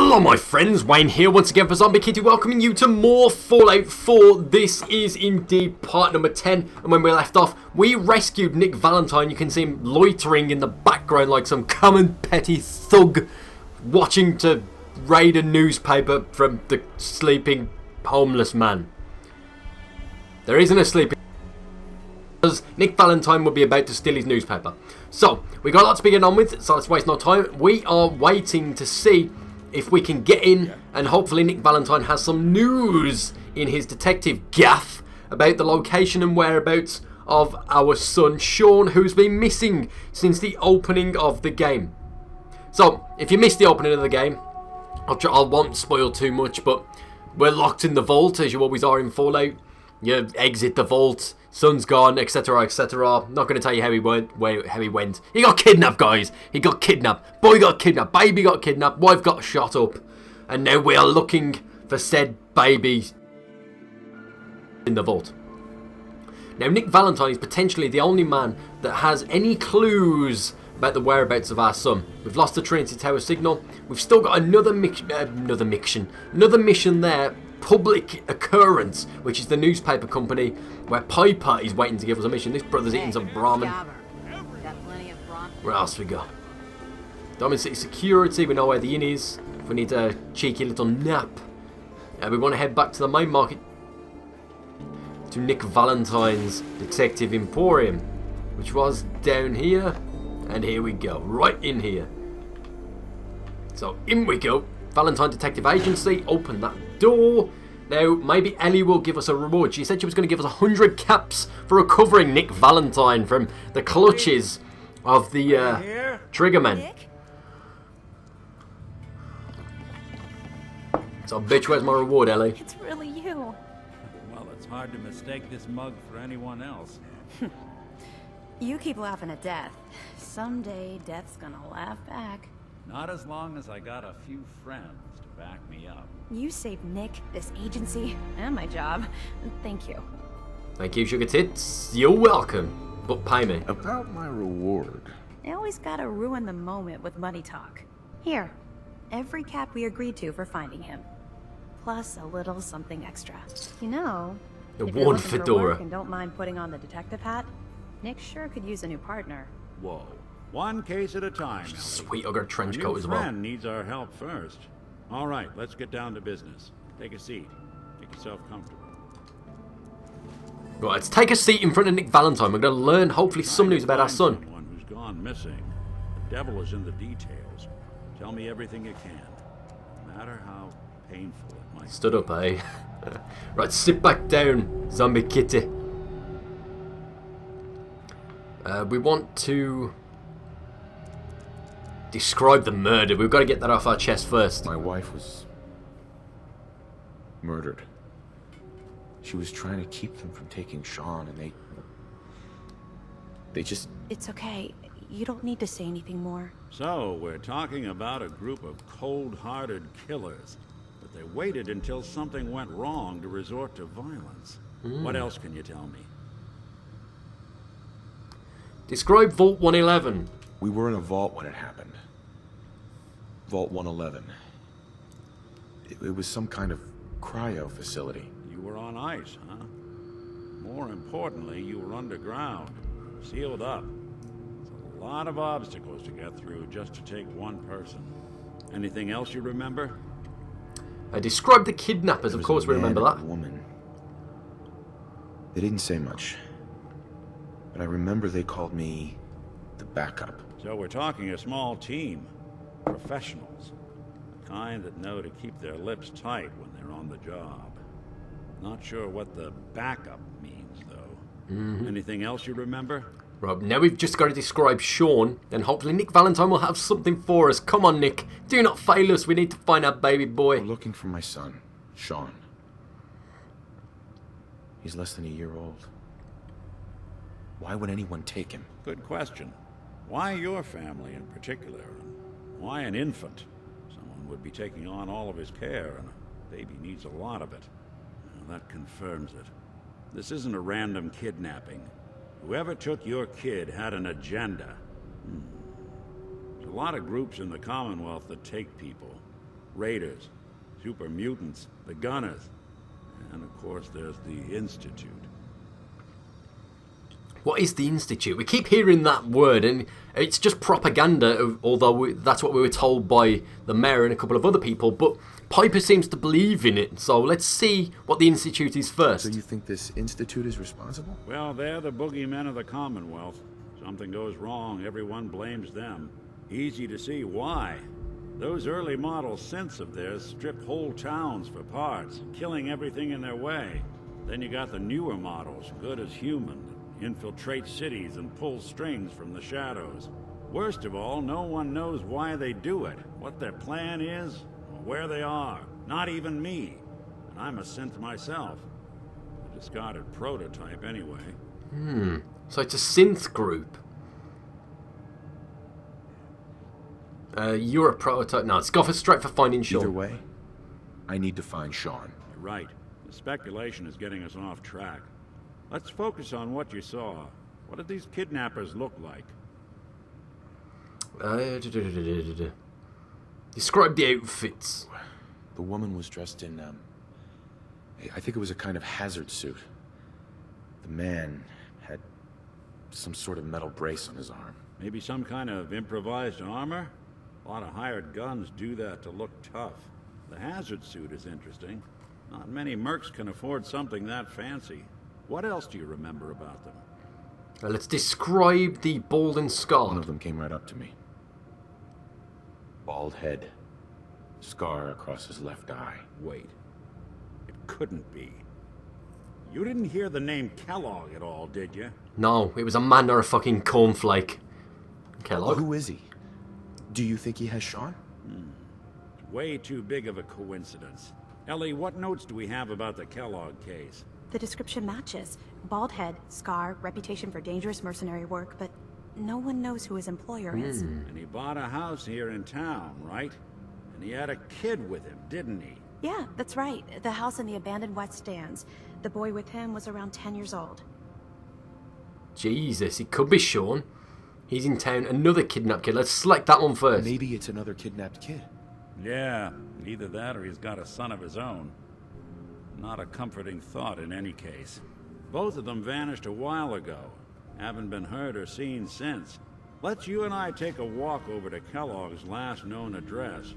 Hello my friends, Wayne here once again for ZombieKitty, welcoming you to more Fallout 4. This is indeed part number 10, and when we left off, we rescued Nick Valentine. You can see him loitering in the background like some common petty thug, watching to raid a newspaper from the sleeping homeless man. There isn't a sleeping, because Nick Valentine will be about to steal his newspaper. So, we got a lot to begin on with, so let's waste no time. We are waiting to see if we can get in, and hopefully Nick Valentine has some news in his detective gaff about the location and whereabouts of our son Shaun, who's been missing since the opening of the game. So, if you missed the opening of the game, I won't spoil too much, but we're locked in the vault, as you always are in Fallout. You exit the vault, son's gone, etc, etc. Not going to tell you how he went. He got kidnapped, guys. He got kidnapped. Boy got kidnapped. Baby got kidnapped. Wife got shot up. And now we are looking for said baby in the vault. Now, Nick Valentine is potentially the only man that has any clues about the whereabouts of our son. We've lost the Trinity Tower signal. We've still got another mission there. Public Occurrence, which is the newspaper company where Piper is waiting to give us a mission. This brother's eating some Brahmin. Where else we go? Diamond City Security, we know where the inn is. If we need a cheeky little nap. We want to head back to the main market, to Nick Valentine's Detective Emporium, which was down here. And here we go, right in here. So in we go. Valentine Detective Agency, open that door. Now, maybe Ellie will give us a reward. She said she was going to give us 100 caps for recovering Nick Valentine from the clutches of the Triggermen. So, bitch, where's my reward, Ellie? It's really you. Well, it's hard to mistake this mug for anyone else. You keep laughing at death. Someday, death's gonna laugh back. Not as long as I got a few friends to back me up. You saved Nick, this agency, and my job. Thank you. Thank you, Sugar Tits. You're welcome. But pay me. About my reward. I always gotta ruin the moment with money talk. Here, every cap we agreed to for finding him. Plus a little something extra. You know, The if you're one looking for fedora. work and don't mind putting on the detective hat, Nick sure could use a new partner. Whoa. One case at a time, Ellie. Sweet, I got a trench Our coat new as well. friend needs our help first. All right, let's get down to business. Take a seat. Make yourself comfortable. Right, let's take a seat in front of Nick Valentine. We're going to learn, hopefully, some news about our son. Someone who's gone missing. The devil is in the details. Tell me everything you can, no matter how painful it might. Stood up, eh? Right, sit back down, ZombieKitty. We want to describe the murder. We've got to get that off our chest first. My wife was murdered. She was trying to keep them from taking Shaun, and they just... It's okay. You don't need to say anything more. So, we're talking about a group of cold-hearted killers. But they waited until something went wrong to resort to violence. What else can you tell me? Describe Vault 111. We were in a vault when it happened. Vault 111. It was some kind of cryo facility. You were on ice, huh? More importantly, you were underground, sealed up. It's a lot of obstacles to get through just to take one person. Anything else you remember? Describe the kidnappers. Of course, we remember that. Woman. They didn't say much, but I remember they called me the backup. So we're talking a small team. Professionals. The kind that know to keep their lips tight when they're on the job. Not sure what the backup means, though. Anything else you remember? Right, now we've just got to describe Shaun, and hopefully Nick Valentine will have something for us. Come on, Nick. Do not fail us. We need to find our baby boy. We're looking for my son, Shaun. He's less than a year old. Why would anyone take him? Good question. Why your family in particular? And why an infant? Someone would be taking on all of his care, and a baby needs a lot of it. Well, that confirms it. This isn't a random kidnapping. Whoever took your kid had an agenda. There's a lot of groups in the Commonwealth that take people. raiders, super mutants, the gunners, and of course there's the Institute. What is the Institute? We keep hearing that word, and it's just propaganda, although that's what we were told by the mayor and a couple of other people, but Piper seems to believe in it, so let's see what the Institute is first. So you think this Institute is responsible? Well, they're the boogeymen of the Commonwealth. Something goes wrong, everyone blames them. Easy to see why. Those early model synths of theirs stripped whole towns for parts, killing everything in their way. Then you got the newer models, good as human, infiltrate cities and pull strings from the shadows. Worst of all, no one knows why they do it, what their plan is, or where they are. Not even me. And I'm a synth myself. A discarded prototype anyway. So it's a synth group. You're a prototype. No, let's go straight for finding Shaun. Either way, I need to find Shaun. You're right. The speculation is getting us off track. Let's focus on what you saw. What did these kidnappers look like? Describe the outfits. The woman was dressed in, I think it was a kind of hazard suit. The man had some sort of metal brace on his arm. Maybe some kind of improvised armor? A lot of hired guns do that to look tough. The hazard suit is interesting. Not many mercs can afford something that fancy. What else do you remember about them? Let's describe the bald and scarred. One of them came right up to me. Bald head. Scar across his left eye. Wait. It couldn't be. You didn't hear the name Kellogg at all, did you? No, it was a man or a fucking cornflake. Kellogg. Who is he? Do you think he has Shaun? Way too big of a coincidence. Ellie, what notes do we have about the Kellogg case? The description matches. Bald head, scar, reputation for dangerous mercenary work, but no one knows who his employer is. And he bought a house here in town, right? And he had a kid with him, didn't he? Yeah, that's right. The house in the abandoned West Stands. The boy with him was around 10 years old. Jesus, it could be Shaun. He's in town. Another kidnapped kid. Let's select that one first. Maybe it's another kidnapped kid. Yeah, either that or he's got a son of his own. Not a comforting thought in any case. Both of them vanished a while ago. Haven't been heard or seen since. Let's you and I take a walk over to Kellogg's last known address.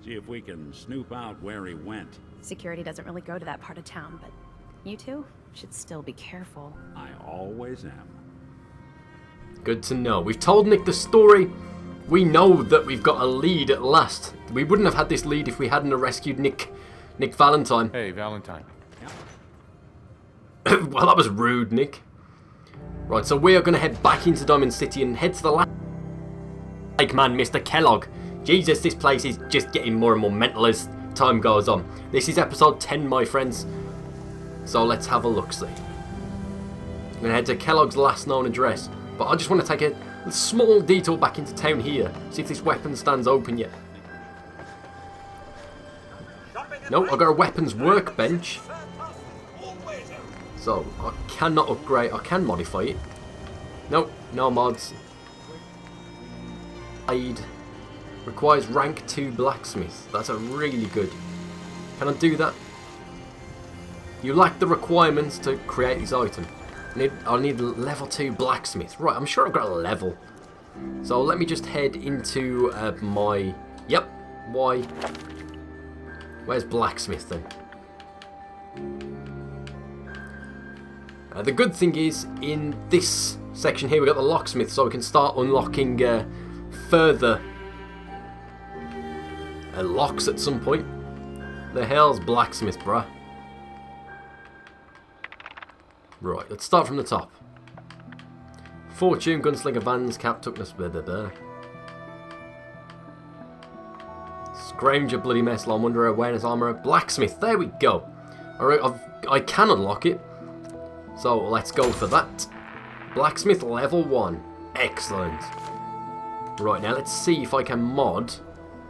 See if we can snoop out where he went. Security doesn't really go to that part of town, but you two should still be careful. I always am. Good to know. We've told Nick the story. We know that we've got a lead at last. We wouldn't have had this lead if we hadn't rescued Nick Valentine. Hey, Valentine. Well, that was rude, Nick. Right, so we are going to head back into Diamond City and head to the last man, Mr. Kellogg. Jesus, this place is just getting more and more mental as time goes on. This is episode 10, my friends. So let's have a look-see. I'm going to head to Kellogg's last known address. But I just want to take a small detour back into town here. See if this weapon stand's open yet. No, I've got a weapons workbench. So, I cannot upgrade. I can modify it. Nope, no mods. Aid. Requires rank 2 blacksmith. That's a really good. Can I do that? You lack the requirements to create this item. I need level 2 blacksmith. Right, I'm sure I've got a level. So let me just head into my... Yep, why? Where's blacksmith then? The good thing is, in this section here, we've got the locksmith, so we can start unlocking further locks at some point. The hell's blacksmith, bruh? Right, let's start from the top. Fortune, gunslinger, vans, cap, toughness, blah blah blah. Scrounger, bloody mess, lawn wanderer, awareness, armourer, blacksmith. There we go. Alright, I can unlock it. So let's go for that. Blacksmith level 1. Excellent. Right, now let's see if I can mod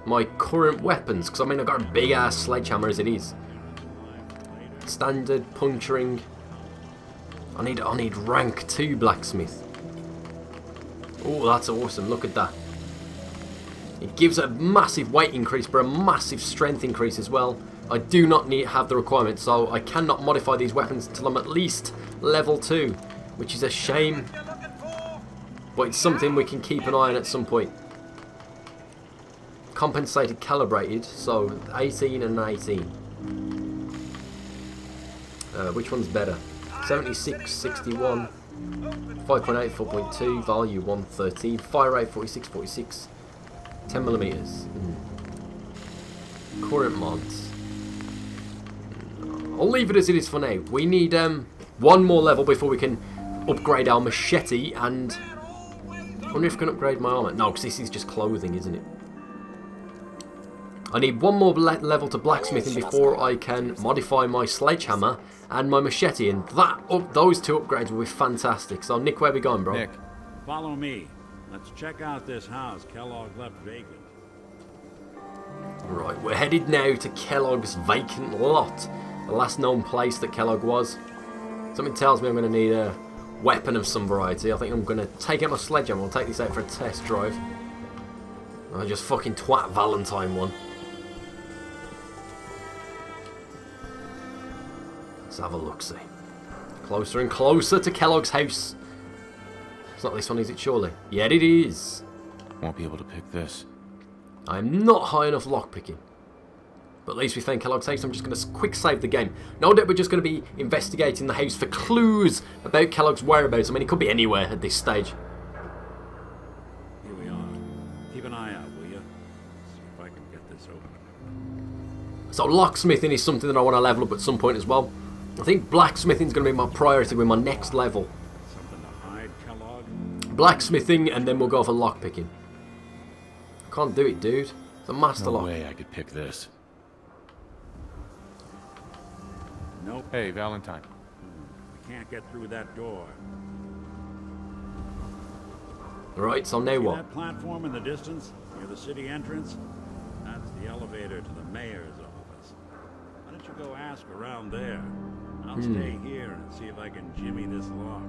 my current weapons. Because I mean, I've got a big ass sledgehammer as it is. Standard, puncturing. I need rank 2 blacksmith. Oh, that's awesome. Look at that. It gives a massive weight increase, but a massive strength increase as well. I do not have the requirement, so I cannot modify these weapons until I'm at least level 2, which is a shame. But it's something we can keep an eye on at some point. Compensated, calibrated, so 18 and 18. Which one's better? 76, 61, 5.8, 4.2, value 113, fire rate 46, 46, 10 millimeters. Current mods. I'll leave it as it is for now. We need one more level before we can upgrade our machete, and I wonder if I can upgrade my armor. No, because this is just clothing, isn't it? I need one more level to blacksmithing before I can modify my sledgehammer and my machete, and those two upgrades will be fantastic. So, Nick, where are we going, bro? Nick. Follow me. Let's check out this house Kellogg left vacant. Right, we're headed now to Kellogg's vacant lot. The last known place that Kellogg was. Something tells me I'm going to need a weapon of some variety. I think I'm going to take out my sledgehammer. I'll take this out for a test drive. I'll just fucking twat Valentine one. Let's have a look-see. Closer and closer to Kellogg's house. It's not this one, is it, surely? Yet it is. Won't be able to pick this. I'm not high enough lockpicking. But at least we found Kellogg's house. I'm just going to quick save the game. No doubt we're just going to be investigating the house for clues about Kellogg's whereabouts. I mean, it could be anywhere at this stage. Here we are. Keep an eye out, will you? See if I can get this open. So locksmithing is something that I want to level up at some point as well. I think blacksmithing is going to be my priority with my next level. Something to hide, Kellogg? Blacksmithing, and then we'll go for lockpicking. Can't do it, dude. It's a master No lock. way I could pick this. Nope. Hey, Valentine. We can't get through that door. Right, so now See what? that platform in the distance, near the city entrance? That's the elevator to the mayor's office. Why don't you go ask around there? I'll stay here and see if I can jimmy this lock.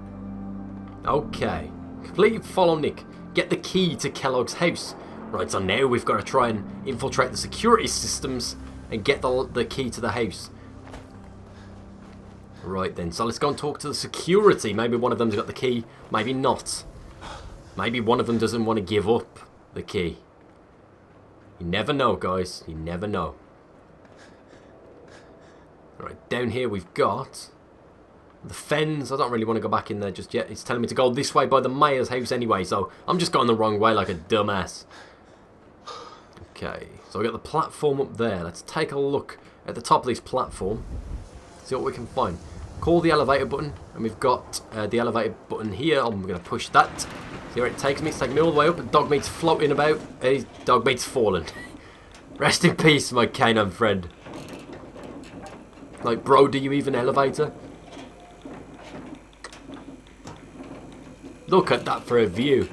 Okay. Completely follow Nick. Get the key to Kellogg's house. Right, so now we've got to try and infiltrate the security systems and get the key to the house. Right then, so let's go and talk to the security. Maybe one of them's got the key, maybe not. Maybe one of them doesn't want to give up the key. You never know, guys. You never know. Right, down here we've got the fens. I don't really want to go back in there just yet. It's telling me to go this way by the mayor's house anyway, so I'm just going the wrong way like a dumbass. Okay, so we got the platform up there. Let's take a look at the top of this platform. See what we can find. Call the elevator button, and we've got the elevator button here. I'm going to push that. See where it takes me. It's taking me all the way up. Dog meat's floating about. Hey, dog meat's fallen. Rest in peace, my canine friend. Like, bro, do you even elevator? Look at that for a view.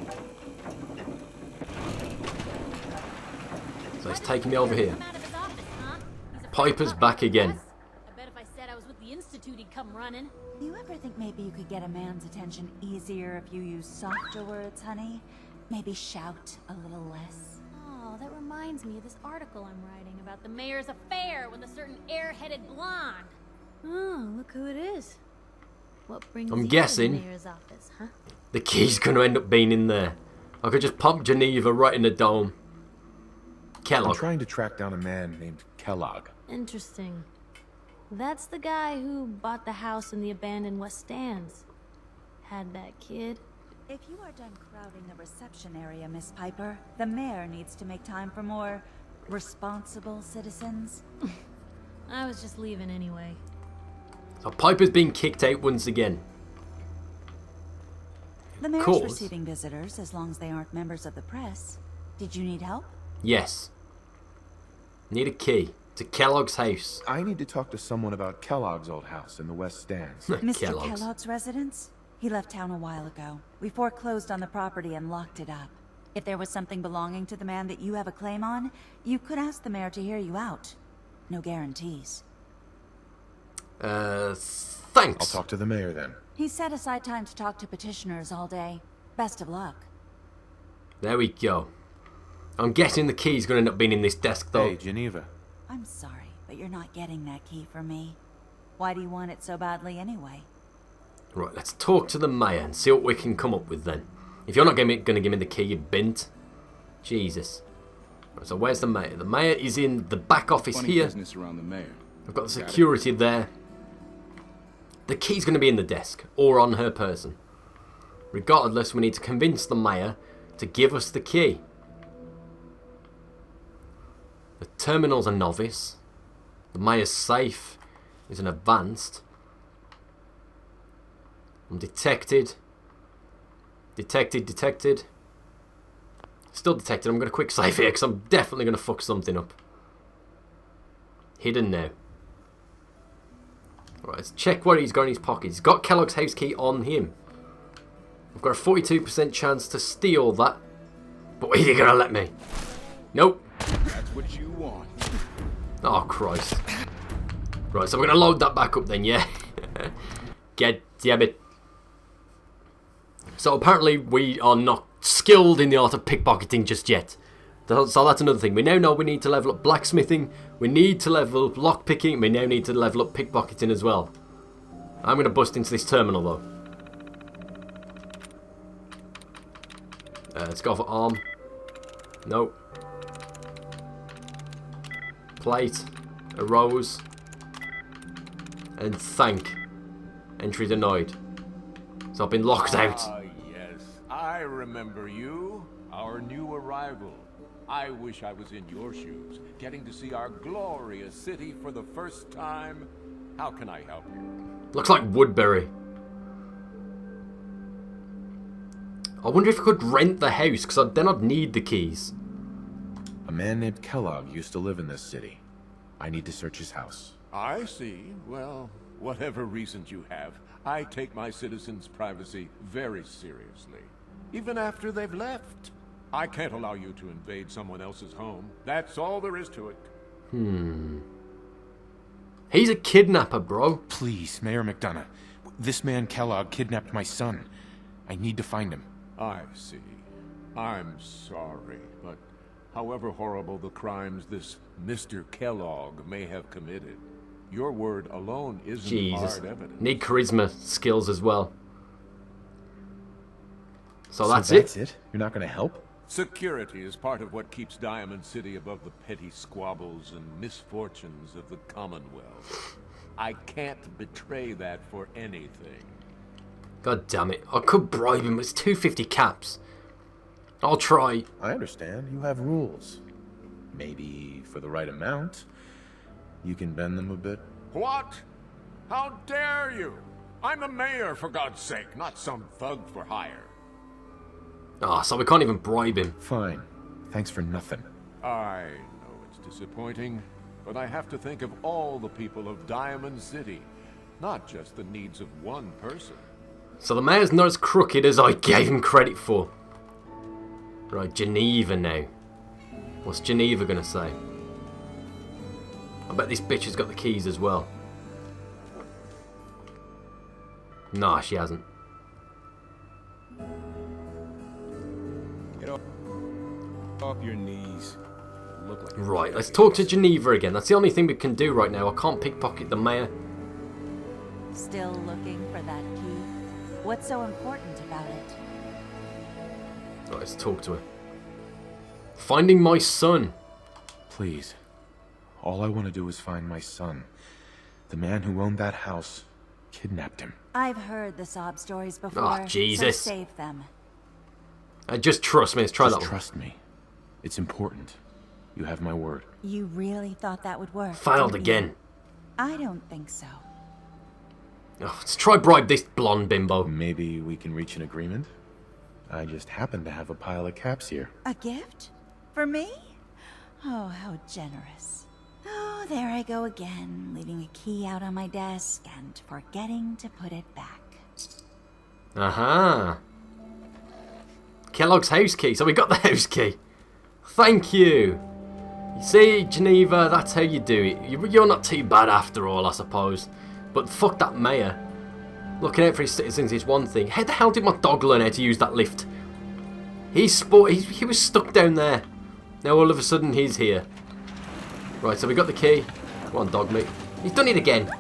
So it's taking me over here. Piper's back again. He'd come running. Do you ever think maybe you could get a man's attention easier if you use softer words, honey? Maybe shout a little less. Oh, that reminds me of this article I'm writing about the mayor's affair with a certain air-headed blonde. Oh, look who it is. What brings I'm you guessing to the mayor's office, huh? the key's going to end up being in there. I could just pump Geneva right in the dome. Kellogg. I'm trying to track down a man named Kellogg. Interesting. That's the guy who bought the house in the abandoned West Stands. Had that kid. If you are done crowding the reception area, Miss Piper, the mayor needs to make time for more responsible citizens. I was just leaving anyway. So Piper's being kicked out once again. The mayor's Course. receiving visitors as long as they aren't members of the press. Did you need help? Yes. Need a key to Kellogg's house. I need to talk to someone about Kellogg's old house in the West Stands. Mr. Kellogg's residence? He left town a while ago. We foreclosed on the property and locked it up. If there was something belonging to the man that you have a claim on, you could ask the mayor to hear you out. No guarantees. Thanks. I'll talk to the mayor then. He set aside time to talk to petitioners all day. Best of luck. There we go. I'm guessing the key's going to end up being in this desk, though. Hey, Geneva. I'm sorry, but you're not getting that key for me. Why do you want it so badly anyway? Right, let's talk to the mayor and see what we can come up with then. If you're not going to give me the key, you bint. Jesus. Right, so where's the mayor? The mayor is in the back office Funny here. business around the mayor. I've got the security there. The key's going to be in the desk or on her person. Regardless, we need to convince the mayor to give us the key. The terminal's a novice. The mayor's safe is an advanced. I'm detected. Detected. Still detected. I'm going to quick save here because I'm definitely going to fuck something up. Hidden now. Right, let's check what he's got in his pocket. He's got Kellogg's house key on him. I've got a 42% chance to steal that. But are you going to let me? Nope. That's what you want. Oh, Christ. Right, so we're going to load that back up then, yeah? Get damn it. So apparently we are not skilled in the art of pickpocketing just yet. So that's another thing. We now know we need to level up blacksmithing. We need to level up lockpicking. We now need to level up pickpocketing as well. I'm going to bust into this terminal though. Let's go for arm. Nope. Plate. A rose. And thank. Entry denied. So I've been locked out. Ah, yes. I remember you. Our new arrival. I wish I was in your shoes, getting to see our glorious city for the first time. How can I help you? Looks like Woodbury. I wonder if I could rent the house, because then I'd need the keys. A man named Kellogg used to live in this city. I need to search his house. I see. Well, whatever reasons you have, I take my citizens' privacy very seriously. Even after they've left. I can't allow you to invade someone else's home. That's all there is to it. He's a kidnapper, bro. Please, Mayor McDonough. This man Kellogg kidnapped my son. I need to find him. I see. I'm sorry, but however horrible the crimes this Mr. Kellogg may have committed, your word alone isn't Jesus. hard evidence. Need charisma skills as well. So that's That's it? it? You're not going to help? Security is part of what keeps Diamond City above the petty squabbles and misfortunes of the Commonwealth. I can't betray that for anything. God damn it. I could bribe him. It's 250 caps. I'll try. I understand. You have rules. Maybe for the right amount, you can bend them a bit. What? How dare you? I'm the mayor, for God's sake, not some thug for hire. Ah, so we can't even bribe him. Fine. Thanks for nothing. I know it's disappointing, but I have to think of all the people of Diamond City, not just the needs of one person. So the mayor's not as crooked as I gave him credit for. Right, Geneva now. What's Geneva gonna say? I bet this bitch has got the keys as well. Nah, she hasn't. Get off your knees. Look like Right, let's talk to Geneva again. That's the only thing we can do right now. I can't pickpocket the mayor. Still looking for that key? What's so important about it? Right, let's talk to her. Finding my son. Please. All I want to do is find my son. The man who owned that house kidnapped him. I've heard the sob stories before. Oh, Jesus. So save them. Just trust me. Let's try Just that one. trust me. It's important. You have my word. You really thought that would work? Failed didn't you? again. I don't think so. Oh, let's try bribe this blonde bimbo. Maybe we can reach an agreement? I just happen to have a pile of caps here. A gift? For me? Oh, how generous. Oh, there I go again, leaving a key out on my desk and forgetting to put it back. Aha. Kellogg's house key. So we got the house key. Thank you. You see, Geneva, that's how you do it. You're not too bad after all, I suppose. But fuck that mayor. Looking out for his citizens is one thing. How the hell did my dog learn how to use that lift? He was stuck down there. Now all of a sudden he's here. Right, so we got the key. Come on, dog meat. He's done it again.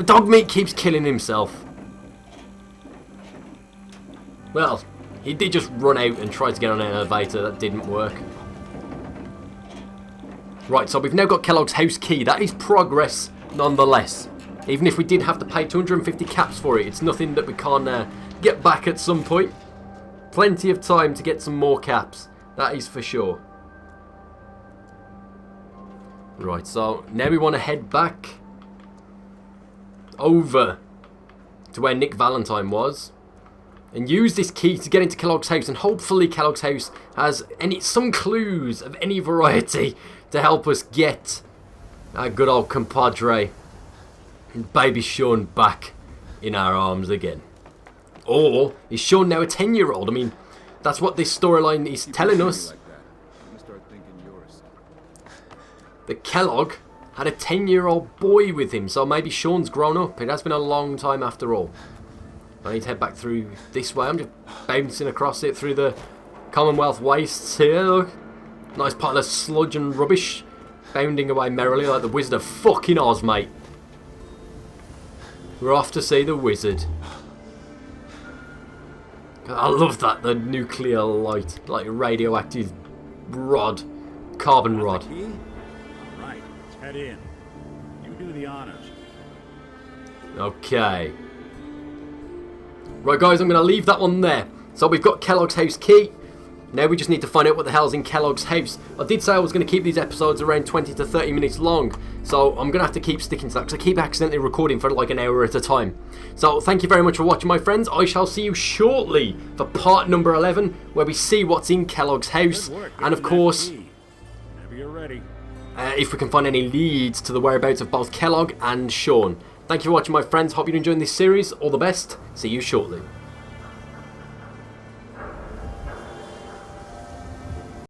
Dog meat keeps killing himself. Well, he did just run out and try to get on an elevator. That didn't work. Right, so we've now got Kellogg's house key. That is progress, nonetheless. Even if we did have to pay 250 caps for it, it's nothing that we can't get back at some point. Plenty of time to get some more caps. That is for sure. Right, so now we want to head back over to where Nick Valentine was and use this key to get into Kellogg's house, and hopefully Kellogg's house has some clues of any variety to help us get our good old compadre and baby Shaun back in our arms again. Or is Shaun now a 10-year-old? I mean, that's what this storyline is telling us. That Kellogg had a 10-year-old boy with him, so maybe Shaun's grown up. It has been a long time after all. I need to head back through this way. I'm just bouncing across it through the Commonwealth wastes here. Look. Nice pile of sludge and rubbish bounding away merrily like the Wizard of fucking Oz, mate. We're off to see the wizard. I love that, the nuclear light, like radioactive rod, carbon rod. Alright, let's head in. You do the honors. Okay. Right guys, I'm going to leave that one there. So we've got Kellogg's house key. Now we just need to find out what the hell's in Kellogg's house. I did say I was going to keep these episodes around 20 to 30 minutes long. So I'm going to have to keep sticking to that because I keep accidentally recording for like an hour at a time. So thank you very much for watching, my friends. I shall see you shortly for part number 11, where we see what's in Kellogg's house. And of course, Whenever you're ready. if we can find any leads to the whereabouts of both Kellogg and Shaun. Thank you for watching, my friends. Hope you're enjoying this series. All the best. See you shortly.